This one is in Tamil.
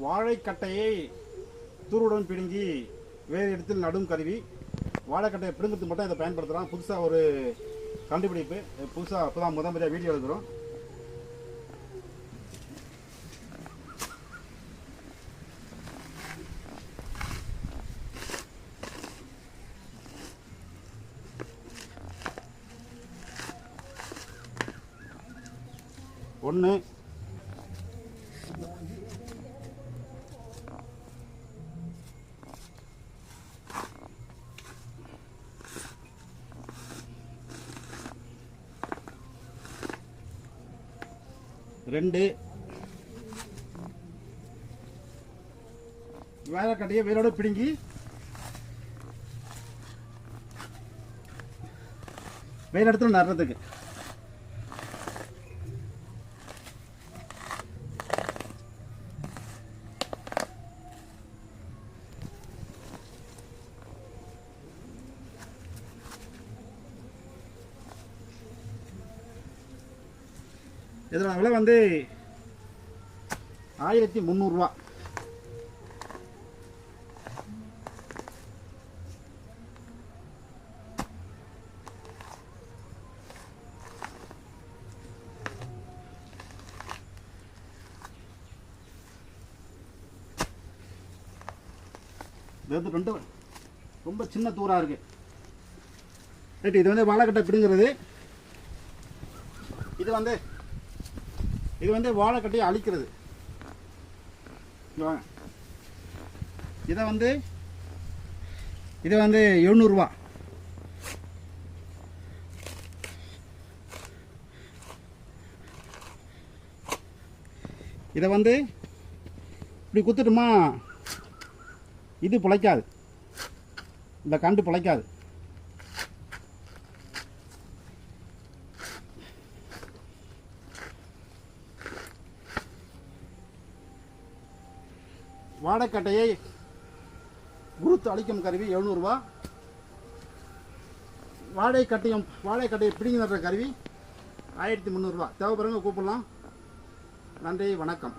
வாழைக்கட்டையை தூருடன் பிடுங்கி வேறு இடத்தில் நடும் கருவி. வாழைக்கட்டையை பிடுங்கிறதுக்கு மட்டும் இதை பயன்படுத்துகிறோம். புதுசாக ஒரு கண்டுபிடிப்பு, புதுசாக அப்போ தான் முறையாக வீடியோ எடுக்கிறோம். ஒன்று, ரெண்டு, வாழைக்கட்டையை வேரோட பிடுங்கி வேறு இடத்துல நடுறதுக்கு. இதோட விலை வந்து 1300 ரூபா. இது வந்து ரொம்ப சின்ன தூரா இருக்கு. ரைட், இது வந்து வாழைக்கட்டை பிடுங்கிறது. இது வந்து வாழைக்கட்டையை அழிக்கிறது. வாங்க, இது வந்து 700 ரூபா. இதை வந்து இப்படி குத்துட்டுமா, இது பிழைக்காது, இந்த கண்டு பிழைக்காது. வாழைக்கட்டையை குருத்து அழிக்கும் கருவி 700 ரூபா. வாழைக்கட்டையை பிடிங்கி நடுற கருவி 1300 ரூபா. தேவைப்படுறவங்க கூப்பிடலாம். நன்றி, வணக்கம்.